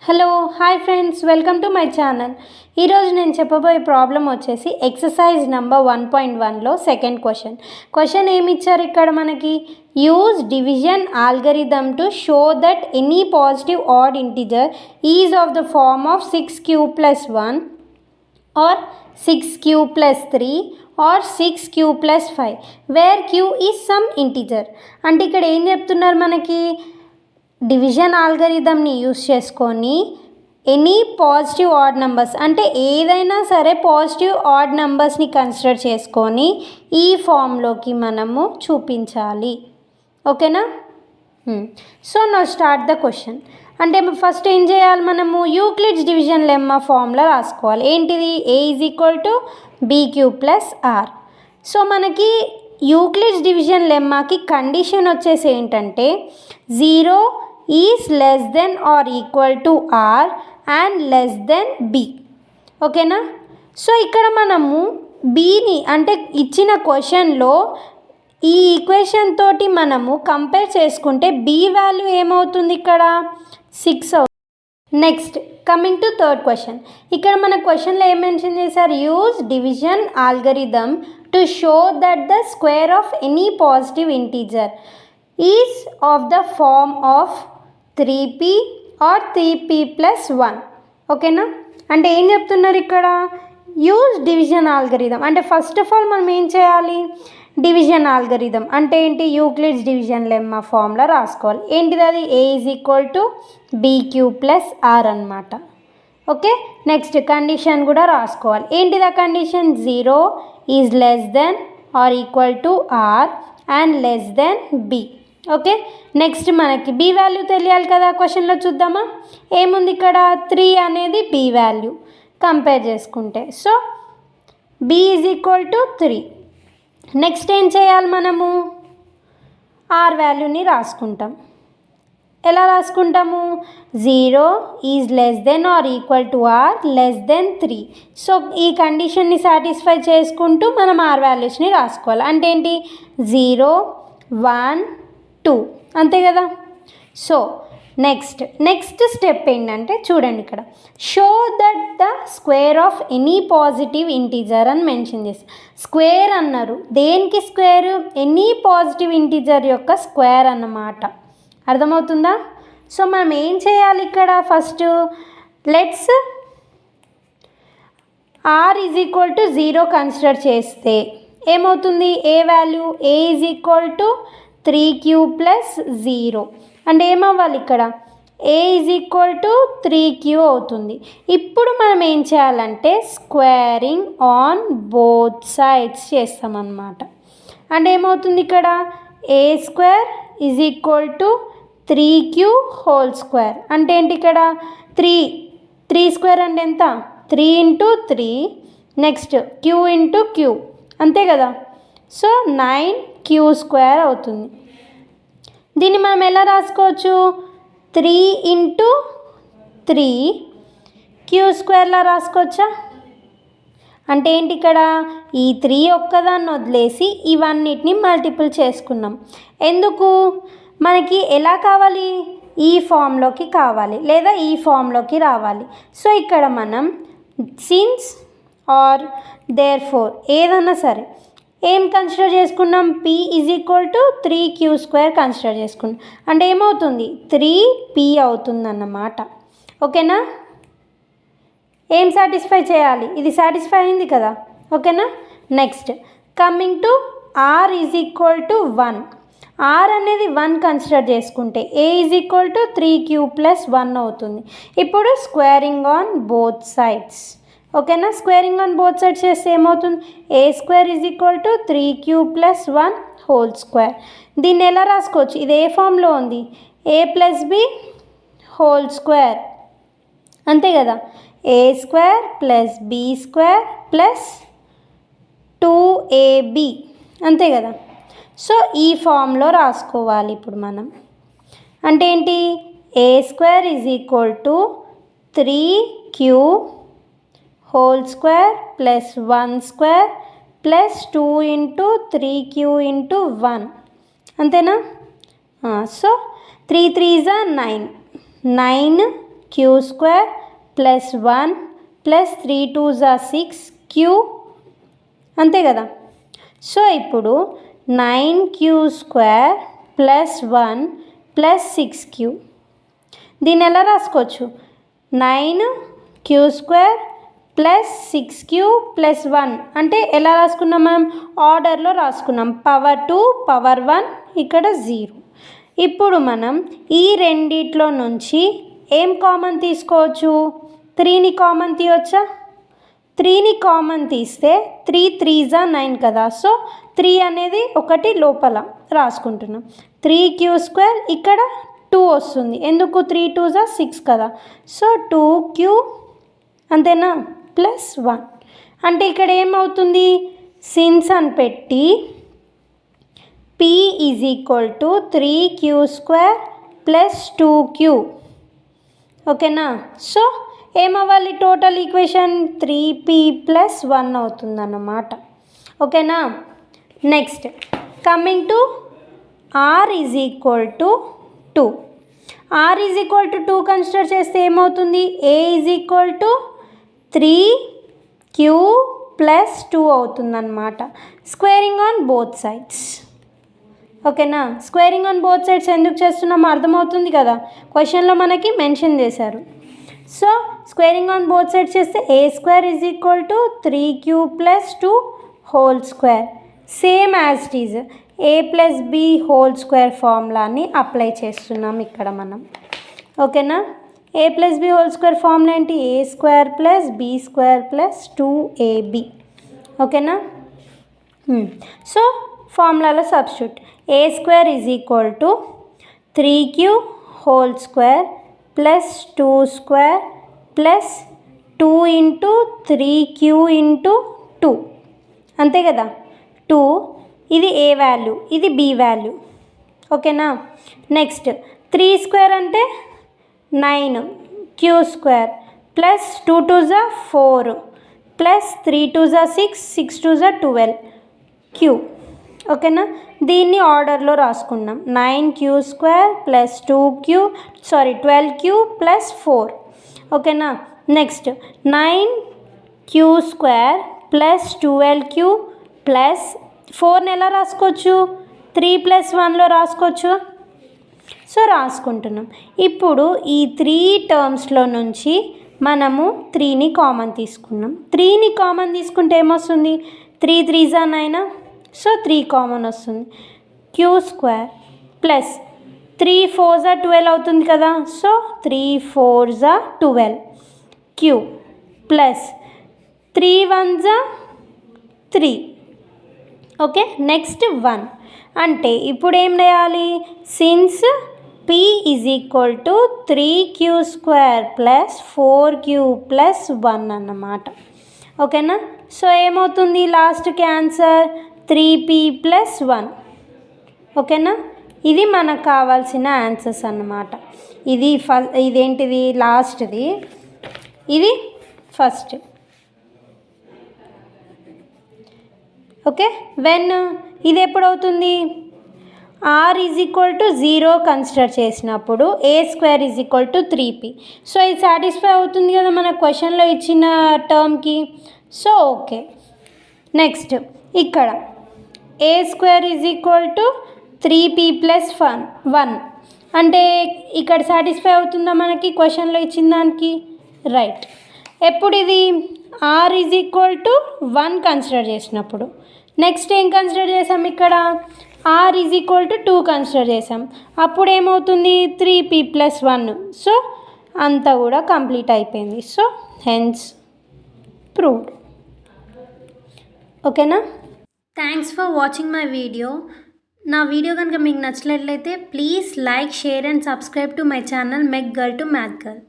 Hello hi friends, welcome to my channel. ఈరోజు నేను చెప్పబోయే ప్రాబ్లం వచ్చేసి ఎక్సర్సైజ్ నెంబర్ 1.1లో సెకండ్ క్వశ్చన్ ఏమి ఇచ్చారు ఇక్కడ మనకి. Use division algorithm to show that any positive odd integer is of the form of 6q plus 1 or 6q plus 3 or 6q plus 5 where q is some integer. అంటే ఇక్కడ ఏం చెప్తున్నారు మనకి, డివిజన్ ఆల్గరిథమ్ని యూస్ చేసుకొని ఎనీ పాజిటివ్ ఆడ్ నెంబర్స్ అంటే ఏదైనా సరే పాజిటివ్ ఆడ్ నెంబర్స్ని కన్సిడర్ చేసుకొని ఈ ఫామ్లోకి మనము చూపించాలి. ఓకేనా? So now start the question. అంటే ఫస్ట్ ఏం చేయాలి, మనము యూక్లిడ్స్ డివిజన్ లెమ్మా ఫార్ములా రాసుకోవాలి. ఏంటిది? a is equal to bq plus r. So మనకి యూక్లిడ్స్ డివిజన్ లెమ్మాకి కండిషన్ వచ్చేసి ఏంటంటే 0 is less than or equal to r and less than b. ఓకేనా? సో ఇక్కడ మనము బీని అంటే ఇచ్చిన క్వశ్చన్లో ఈ ఈక్వేషన్ తోటి మనము కంపేర్ చేసుకుంటే బి వాల్యూ ఏమవుతుంది, ఇక్కడ 6 అవుతుంది. Next coming to third question. ఇక్కడ మన క్వశ్చన్లో ఏం మెన్షన్ చేశారు, use division algorithm to show that the square of any positive integer is of the form of 3p or 3p plus 1. ఓకేనా? అంటే ఏం చెప్తున్నారు ఇక్కడ, యూజ్ డివిజన్ ఆల్గరిథమ్ అంటే ఫస్ట్ ఆఫ్ ఆల్ మనం ఏం చేయాలి, డివిజన్ ఆల్గరిథమ్ అంటే ఏంటి, యూక్లిడ్స్ డివిజన్ లెమ్మా ఫార్ములా రాసుకోవాలి. ఏంటిది అది? a is equal to bq plus r అనమాట. ఓకే, నెక్స్ట్ కండిషన్ కూడా రాసుకోవాలి. ఏంటిది ఆ condition? 0 is less than or equal to r and less than b. Okay, next మనకి బి వాల్యూ తెలియాలి కదా. క్వశ్చన్లో చూద్దామా, ఏముంది ఇక్కడ, 3 అనేది బి వాల్యూ కంపేర్ చేసుకుంటే. So b is equal to 3. Next ఏం చేయాలి, మనము ఆర్ వాల్యూని రాసుకుంటాం. ఎలా రాసుకుంటాము? 0 is less than or equal to are less than 3. So ఈ కండిషన్ని సాటిస్ఫై చేసుకుంటూ మనం ఆర్ వాల్యూస్ని రాసుకోవాలి. అంటే ఏంటి, 0 1 2 అంతే కదా. సో నెక్స్ట్ స్టెప్ ఏంటంటే చూడండి, ఇక్కడ show that the square of any positive integer అని మెన్షన్ చేసి, స్క్వేర్ అన్నారు. దేనికి స్క్వేర్? ఎనీ పాజిటివ్ ఇంటీజర్ యొక్క స్క్వేర్ అన్నమాట. అర్థమవుతుందా? సో మనం ఏం చేయాలి ఇక్కడ, first let's r is equal to 0 consider చేస్తే ఏమవుతుంది, a value? a is equal to 3q plus 0. అంటే ఏమవ్వాలి ఇక్కడ, a is equal to 3q అవుతుంది. ఇప్పుడు మనం ఏం చేయాలంటే స్క్వేరింగ్ ఆన్ బోత్ సైడ్స్ చేస్తామన్నమాట. అంటే ఏమవుతుంది ఇక్కడ, a square is equal to 3q whole square. అంటే ఏంటి ఇక్కడ 3 స్క్వేర్ అంటే ఎంత, 3 into 3, next q into q అంతే కదా. సో 9q స్క్వేర్ అవుతుంది. దీన్ని మనం ఎలా రాసుకోవచ్చు, 3 ఇంటూ 3 q స్క్వేర్లా రాసుకోవచ్చా? అంటే ఏంటి ఇక్కడ, ఈ 3 ఒక్కదాన్ని వదిలేసి ఇవన్నిటిని మల్టిపుల్ చేసుకున్నాం. ఎందుకు, మనకి ఎలా కావాలి, ఈ ఫామ్లోకి కావాలి లేదా ఈ ఫామ్లోకి రావాలి. సో ఇక్కడ మనం సిన్స్ ఆర్ దేర్ ఫోర్ ఏదన్నా సరే ఏం కన్సిడర్ చేసుకున్నాం, p is equal to 3q square consider చేసుకున్నాం. అంటే ఏమవుతుంది, 3p అవుతుందన్నమాట. ఓకేనా? ఏం సాటిస్ఫై చేయాలి, ఇది సాటిస్ఫై అయింది కదా. ఓకేనా? Next coming to r is equal to 1. r అనేది 1 కన్సిడర్ చేసుకుంటే a is equal to 3q plus 1 అవుతుంది. ఇప్పుడు స్క్వేరింగ్ ఆన్ బోత్ సైడ్స్. ఓకేనా? స్క్వేరింగ్ ఆన్ బోత్ సైడ్స్ చేస్తే ఏమవుతుంది, a square is equal to 3q plus 1 whole square. దీన్ని ఎలా రాసుకోవచ్చు, ఇది ఏ ఫామ్లో ఉంది, a plus b whole square అంతే కదా. a square plus b square plus 2ab అంతే కదా. సో ఈ ఫామ్లో రాసుకోవాలి ఇప్పుడు మనం. అంటే ఏంటి, a square is equal to 3q whole square plus 1 square plus 2 into 3q into 1 అంతేనా. So 3 3 9 q square plus 1 plus 3 2s are 6 q, అంతే కదా. సో ఇప్పుడు 9q square plus 1 plus 6q, దీన్ని ఎలా రాసుకోవచ్చు? 9q square plus 6q plus 1 అంటే ఎలా రాసుకున్నాం మనం? ఆర్డర్లో రాసుకున్నాం. పవర్ 2 పవర్ 1 ఇక్కడ 0. ఇప్పుడు మనం ఈ రెండిట్లో నుంచి ఏం కామన్ తీసుకోవచ్చు? 3ని కామన్ తీయవచ్చా? 3ని కామన్ తీస్తే 3 3s are 9 కదా. సో 3 అనేది ఒకటి లోపల రాసుకుంటున్నాం. 3q స్క్వేర్ ఇక్కడ 2 వస్తుంది, ఎందుకు? 3 2s are 6 కదా. సో 2q అంతేనా ప్లస్ 1 అంటే ఇక్కడ ఏమవుతుంది? సిన్స్ అని పెట్టి p is equal to 3q square plus 2q, ఓకేనా. సో ఏమవ్వాలి? టోటల్ ఈక్వేషన్ 3p ప్లస్ 1 అవుతుందన్నమాట, ఓకేనా. Next coming to r is equal to 2. r is equal to 2 consider చేస్తే ఏమవుతుంది? a is equal to 3q plus 2 అవుతుందన్నమాట. Squaring on both sides, ఓకేనా. Squaring on both sides ఎందుకు చేస్తున్నామో అర్థమవుతుంది కదా, క్వశ్చన్లో మనకి మెన్షన్ చేశారు. So squaring on both sides చేస్తే a square is equal to 3q plus 2 whole square, same as it is a plus b whole square ఫార్ములాని apply చేస్తున్నాం ఇక్కడ మనం, ఓకేనా. a plus b whole square formula ఏంటి? a square plus b square plus 2ab, ఓకేనా. So ఫార్ములాలో substitute a square is equal to 3q whole square plus 2 square plus 2 into 3q into 2, అంతే కదా. 2 ఇది a వాల్యూ, ఇది b value, ఓకేనా. Next 3 square అంటే 9q square plus 2 2s are 4 plus 3 2s are 6 6 2s are 12q, ఓకేనా. దీన్ని ఆర్డర్లో రాసుకున్నాం. 9q square plus 12q plus 4, ఓకేనా. Next 9q square plus 12q plus 4ని ఎలా రాసుకోవచ్చు? 3 ప్లస్ 1లో రాసుకోవచ్చు. సో రాసుకుంటున్నాం. ఇప్పుడు ఈ 3 టర్మ్స్లో నుంచి మనము 3ని కామన్ తీసుకున్నాం. 3ని కామన్ తీసుకుంటే ఏమొస్తుంది? 3 3s are 9, సో 3 కామన్ వస్తుంది. q square plus 3 4s are 12 అవుతుంది కదా. So 3 4s are 12q plus 3 1s are 3, okay. Next 1 అంటే ఇప్పుడు ఏం చేయాలి? Since p is equal to 3q square plus 4q plus 1 అన్నమాట, ఓకేనా. సో ఏమవుతుంది లాస్ట్కి ఆన్సర్? 3p ప్లస్ 1, ఓకేనా. ఇది మనకు కావాల్సిన ఆన్సర్స్ అన్నమాట. ఇది ఇదేంటిది? లాస్ట్ది, ఇది ఫస్ట్, ఓకే. వెన్ ఇది ఎప్పుడవుతుంది? r is equal to 0 consider చేసినప్పుడు a square is equal to 3p. So ఇది సాటిస్ఫై అవుతుంది కదా మన క్వశ్చన్లో ఇచ్చిన టర్మ్కి. So okay. నెక్స్ట్ ఇక్కడ a square is equal to 3p plus 1 అంటే ఇక్కడ సాటిస్ఫై అవుతుందా మనకి క్వశ్చన్లో ఇచ్చిన దానికి? రైట్. ఎప్పుడు ఇది? r is equal to 1 consider చేసినప్పుడు. నెక్స్ట్ ఏం కన్సిడర్ చేసాం ఇక్కడ? r is equal to 2 consider చేసాం. అప్పుడు ఏమవుతుంది? 3p plus 1. సో అంతా కూడా కంప్లీట్ అయిపోయింది. సో హెన్స్ ప్రూవ్డ్, ఓకేనా. Thanks for watching my video. నా వీడియో కనుక మీకు నచ్చినట్లయితే please like, share and subscribe to my channel mech girl to math girl.